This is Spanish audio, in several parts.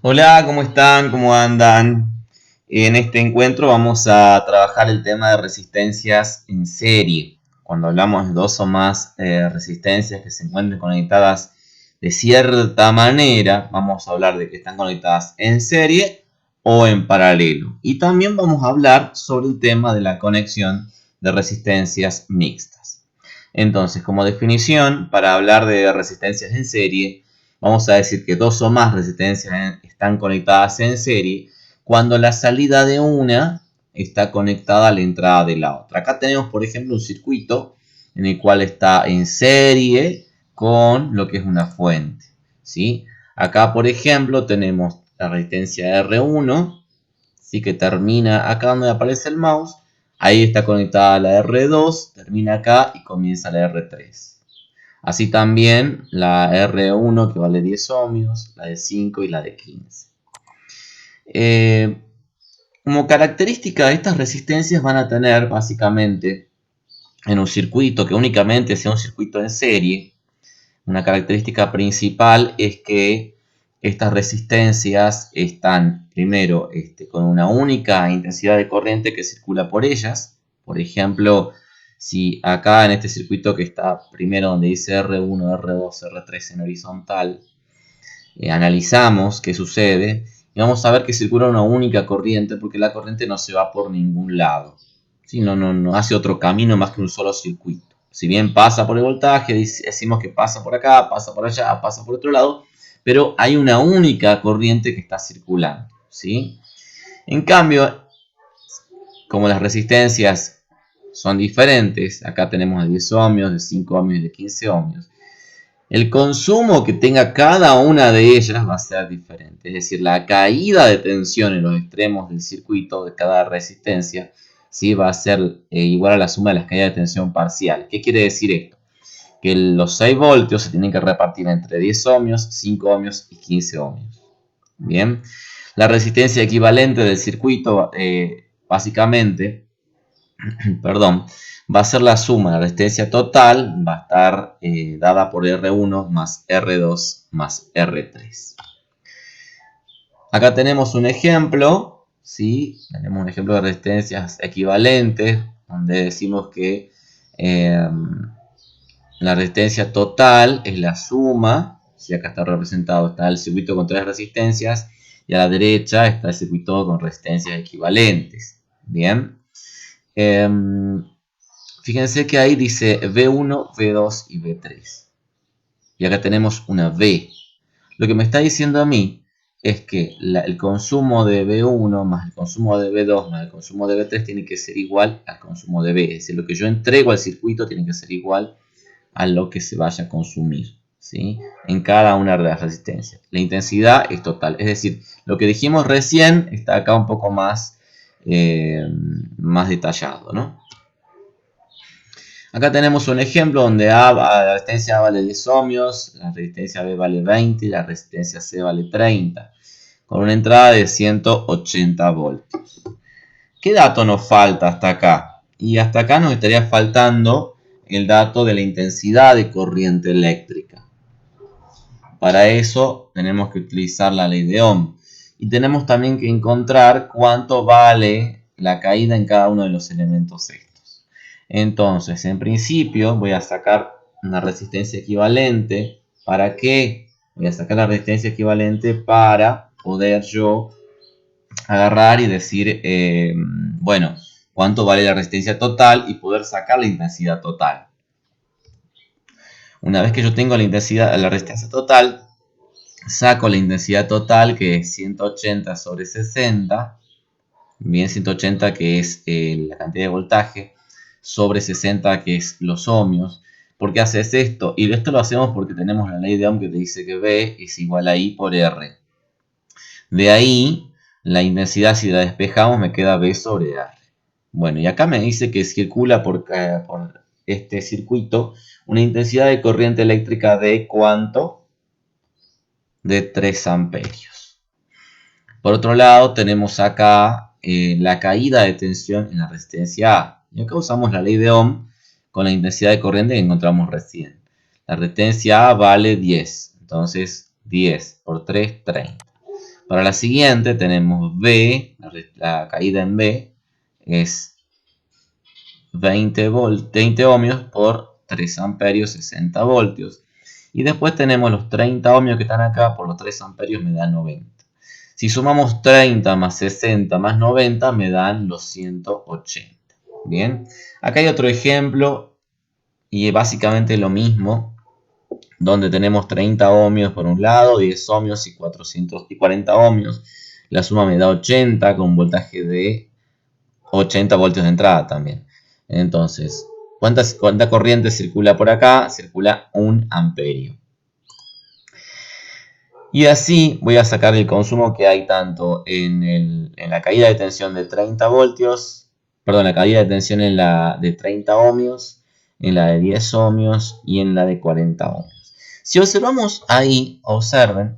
Hola, ¿cómo están? ¿Cómo andan? En este encuentro vamos a trabajar el tema de resistencias en serie. Cuando hablamos de dos o más resistencias que se encuentren conectadas de cierta manera, vamos a hablar de que están conectadas en serie o en paralelo. Y también vamos a hablar sobre el tema de la conexión de resistencias mixtas. Entonces, como definición, para hablar de resistencias en serie, vamos a decir que dos o más resistencias están conectadas en serie cuando la salida de una está conectada a la entrada de la otra. Acá tenemos, por ejemplo, un circuito en el cual está en serie con lo que es una fuente, ¿sí? Acá, por ejemplo, tenemos la resistencia R1, ¿sí? Que termina acá donde aparece el mouse. Ahí está conectada la R2, termina acá y comienza la R3. Así también la R1 que vale 10 ohmios, la de 5 y la de 15. Como característica, estas resistencias van a tener básicamente en un circuito que únicamente sea un circuito en serie. Una característica principal es que estas resistencias están primero con una única intensidad de corriente que circula por ellas. Por ejemplo, si acá en este circuito que está primero donde dice R1, R2, R3 en horizontal, analizamos qué sucede y vamos a ver que circula una única corriente porque la corriente no se va por ningún lado. ¿Sí? No hace otro camino más que un solo circuito. Si bien pasa por el voltaje, decimos que pasa por acá, pasa por allá, pasa por otro lado, pero hay una única corriente que está circulando, ¿sí? En cambio, como las resistencias son diferentes, acá tenemos de 10 ohmios, de 5 ohmios y de 15 ohmios, el consumo que tenga cada una de ellas va a ser diferente. Es decir, la caída de tensión en los extremos del circuito de cada resistencia, ¿sí? Va a ser igual a la suma de las caídas de tensión parcial. ¿Qué quiere decir esto? Que los 6 voltios se tienen que repartir entre 10 ohmios, 5 ohmios y 15 ohmios. Bien, la resistencia equivalente del circuito básicamente perdón, va a ser la suma de la resistencia total, va a estar dada por R1 más R2 más R3. Acá tenemos un ejemplo, ¿sí? Tenemos un ejemplo de resistencias equivalentes, donde decimos que la resistencia total es la suma, ¿sí? Acá está representado, está el circuito con tres resistencias, y a la derecha está el circuito con resistencias equivalentes. Bien. Fíjense que ahí dice V1, V2 y V3. Y acá tenemos una V. Lo que me está diciendo a mí es que el consumo de V1 más el consumo de V2 más el consumo de V3 tiene que ser igual al consumo de V. Es decir, lo que yo entrego al circuito tiene que ser igual a lo que se vaya a consumir, ¿sí? En cada una de las resistencias. La intensidad es total. Es decir, lo que dijimos recién está acá un poco más, más detallado, ¿no? Acá tenemos un ejemplo donde la resistencia A vale 10 ohmios, la resistencia B vale 20 y la resistencia C vale 30, con una entrada de 180 voltios. ¿Qué dato nos falta hasta acá? Y hasta acá nos estaría faltando el dato de la intensidad de corriente eléctrica. Para eso tenemos que utilizar la ley de Ohm. Y tenemos también que encontrar cuánto vale la caída en cada uno de los elementos estos. Entonces, en principio, voy a sacar una resistencia equivalente. ¿Para qué? Voy a sacar la resistencia equivalente para poder yo agarrar y decir, bueno, cuánto vale la resistencia total y poder sacar la intensidad total. Una vez que yo tengo la resistencia total, saco la intensidad total, que es 180 sobre 60, bien, 180 que es la cantidad de voltaje, sobre 60 que es los ohmios. ¿Por qué haces esto? Y esto lo hacemos porque tenemos la ley de Ohm que te dice que V es igual a I por R. De ahí, la intensidad, si la despejamos, me queda V sobre R. Bueno, y acá me dice que circula por este circuito una intensidad de corriente eléctrica de ¿cuánto? De 3 amperios. Por otro lado, tenemos acá la caída de tensión en la resistencia A. Y acá usamos la ley de Ohm con la intensidad de corriente que encontramos recién. La resistencia A vale 10. Entonces, 10 por 3, 30. Para la siguiente tenemos B, la caída en B es 20 ohmios por 3 amperios, 60 voltios. Y después tenemos los 30 ohmios que están acá, por los 3 amperios me dan 90. Si sumamos 30 más 60 más 90 me dan los 180. Bien, acá hay otro ejemplo y es básicamente lo mismo, donde tenemos 30 ohmios por un lado, 10 ohmios y 440 ohmios. La suma me da 80 con un voltaje de 80 voltios de entrada también. Entonces, ¿cuánta corriente circula por acá? Circula 1 amperio. Y así voy a sacar el consumo que hay tanto en la caída de tensión de 30 voltios, perdón, la caída de tensión en la de 30 ohmios, en la de 10 ohmios y en la de 40 ohmios. Si observamos ahí, observen,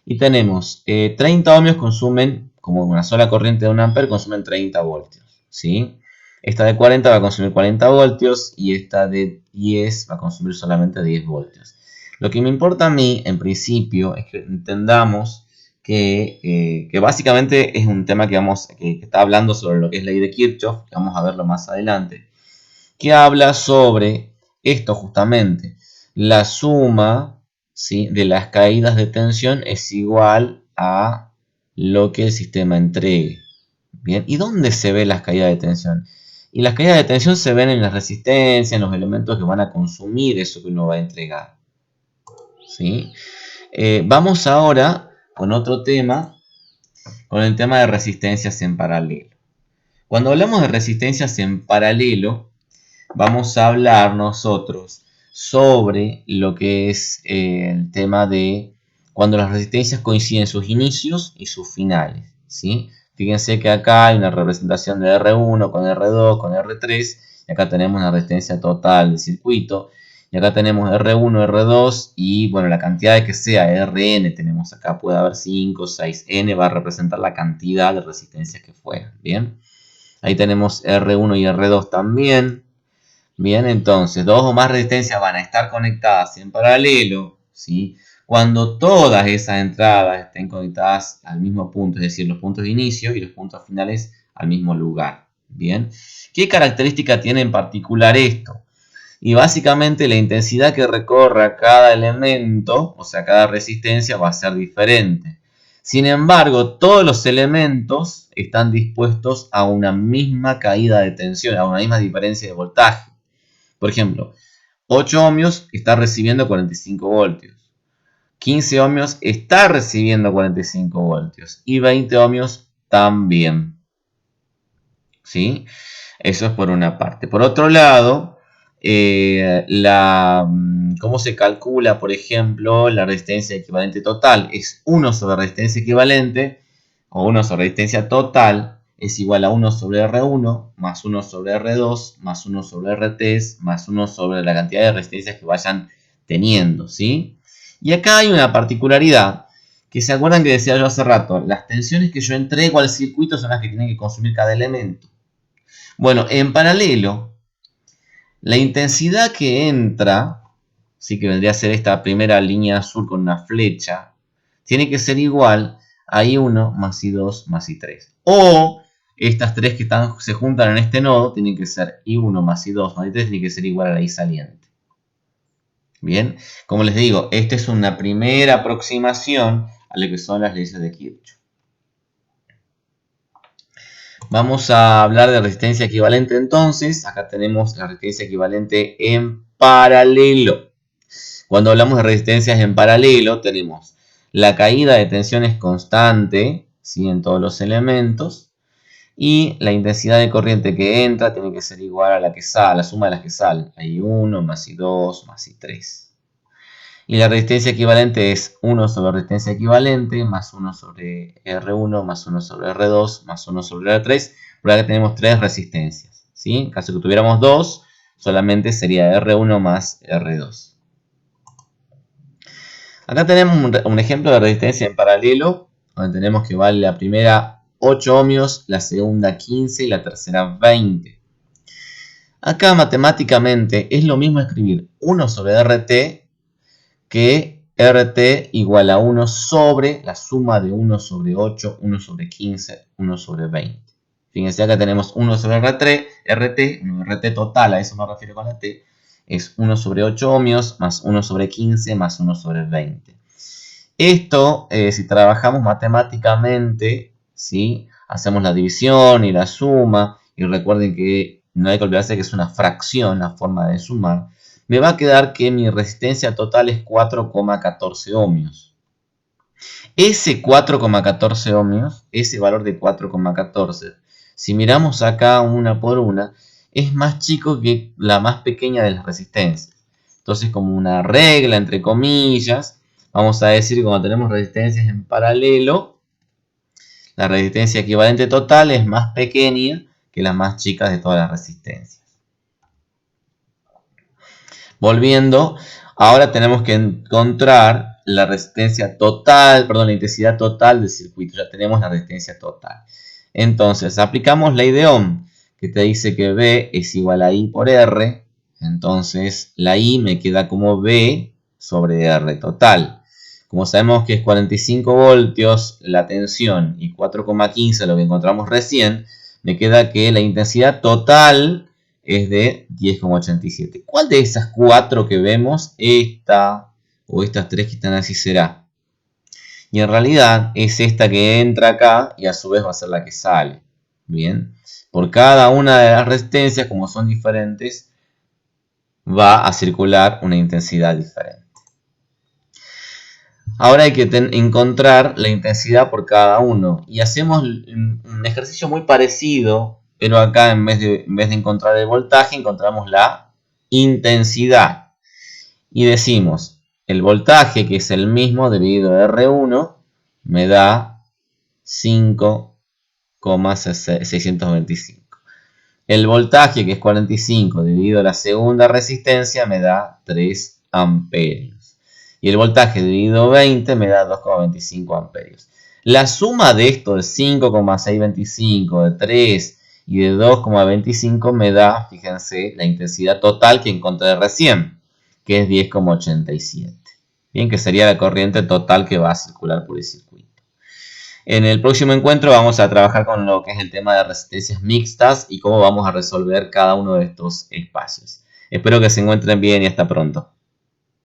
y tenemos 30 ohmios consumen, como una sola corriente de 1 amperio, consumen 30 voltios, ¿sí? Esta de 40 va a consumir 40 voltios y esta de 10 va a consumir solamente 10 voltios. Lo que me importa a mí, en principio, es que entendamos que básicamente es un tema que está hablando sobre lo que es ley de Kirchhoff, que vamos a verlo más adelante, que habla sobre esto justamente. La suma, ¿sí?, de las caídas de tensión es igual a lo que el sistema entregue. Bien, ¿y dónde se ven las caídas de tensión? Y las caídas de tensión se ven en las resistencias, en los elementos que van a consumir eso que uno va a entregar. ¿Sí? Vamos ahora con otro tema, con el tema de resistencias en paralelo. Cuando hablamos de resistencias en paralelo, vamos a hablar nosotros sobre lo que es el tema de cuando las resistencias coinciden sus inicios y sus finales, ¿sí? Fíjense que acá hay una representación de R1 con R2 con R3, y acá tenemos una resistencia total del circuito. Y acá tenemos R1, R2 y bueno, la cantidad de que sea Rn tenemos acá, puede haber 5, 6, N va a representar la cantidad de resistencias que fueran, ¿bien? Ahí tenemos R1 y R2 también. Bien, entonces, dos o más resistencias van a estar conectadas en paralelo, ¿sí? Cuando todas esas entradas estén conectadas al mismo punto, es decir, los puntos de inicio y los puntos finales al mismo lugar, ¿bien? ¿Qué característica tiene en particular esto? Y básicamente la intensidad que recorra cada elemento, o sea, cada resistencia, va a ser diferente. Sin embargo, todos los elementos están dispuestos a una misma caída de tensión, a una misma diferencia de voltaje. Por ejemplo, 8 ohmios está recibiendo 45 voltios. 15 ohmios está recibiendo 45 voltios. Y 20 ohmios también. ¿Sí? Eso es por una parte. Por otro lado, ¿cómo se calcula, por ejemplo, la resistencia equivalente total? Es 1 sobre resistencia equivalente, o 1 sobre resistencia total, es igual a 1 sobre R1, más 1 sobre R2, más 1 sobre R3, más 1 sobre la cantidad de resistencias que vayan teniendo, ¿sí? Y acá hay una particularidad, que se acuerdan que decía yo hace rato, las tensiones que yo entrego al circuito son las que tienen que consumir cada elemento. Bueno, en paralelo, la intensidad que entra, sí que vendría a ser esta primera línea azul con una flecha, tiene que ser igual a I1 más I2 más I3. O estas tres que se juntan en este nodo tienen que ser I1 más I2 más I3, tiene que ser igual a la I saliente. Bien, como les digo, esta es una primera aproximación a lo que son las leyes de Kirchhoff. Vamos a hablar de resistencia equivalente entonces. Acá tenemos la resistencia equivalente en paralelo. Cuando hablamos de resistencias en paralelo, tenemos la caída de tensión es constante, ¿sí?, en todos los elementos. Y la intensidad de corriente que entra tiene que ser igual a la que sale, a la suma de las que salen. I1 más I2 más I3. Y la resistencia equivalente es 1 sobre resistencia equivalente más 1 sobre R1 más 1 sobre R2 más 1 sobre R3. Por acá tenemos 3 resistencias, ¿sí? En caso que tuviéramos 2, solamente sería R1 más R2. Acá tenemos un ejemplo de resistencia en paralelo, donde tenemos que vale la primera 8 ohmios, la segunda 15 y la tercera 20. Acá matemáticamente es lo mismo escribir 1 sobre RT que RT igual a 1 sobre la suma de 1 sobre 8, 1 sobre 15, 1 sobre 20. Fíjense acá tenemos 1 sobre RT total, a eso me refiero con la T, es 1 sobre 8 ohmios más 1 sobre 15 más 1 sobre 20. Esto, si trabajamos matemáticamente, ¿sí? Hacemos la división y la suma, y recuerden que no hay que olvidarse que es una fracción, la forma de sumar, me va a quedar que mi resistencia total es 4,14 ohmios. Ese 4,14 ohmios, ese valor de 4,14, si miramos acá una por una, es más chico que la más pequeña de las resistencias. Entonces, como una regla, entre comillas, vamos a decir que cuando tenemos resistencias en paralelo, la resistencia equivalente total es más pequeña que las más chicas de todas las resistencias. Volviendo, ahora tenemos que encontrar la resistencia total, perdón, la intensidad total del circuito. Ya tenemos la resistencia total. Entonces, aplicamos ley de Ohm, que te dice que V es igual a I por R. Entonces, la I me queda como V sobre R total. Como sabemos que es 45 voltios la tensión y 4,15 lo que encontramos recién, me queda que la intensidad total es de 10,87. ¿Cuál de esas cuatro que vemos, esta o estas tres que están así, será? Y en realidad es esta que entra acá y a su vez va a ser la que sale. Bien, por cada una de las resistencias, como son diferentes, va a circular una intensidad diferente. Ahora hay que encontrar la intensidad por cada uno. Y hacemos un ejercicio muy parecido, pero acá en vez de encontrar el voltaje, encontramos la intensidad. Y decimos, el voltaje, que es el mismo dividido R1, me da 5,625. El voltaje, que es 45, dividido la segunda resistencia, me da 3 amperios. Y el voltaje dividido 20 me da 2,25 amperios. La suma de esto de 5,625, de 3 y de 2,25 me da, fíjense, la intensidad total que encontré recién, que es 10,87. Bien, que sería la corriente total que va a circular por el circuito. En el próximo encuentro vamos a trabajar con lo que es el tema de resistencias mixtas y cómo vamos a resolver cada uno de estos espacios. Espero que se encuentren bien y hasta pronto.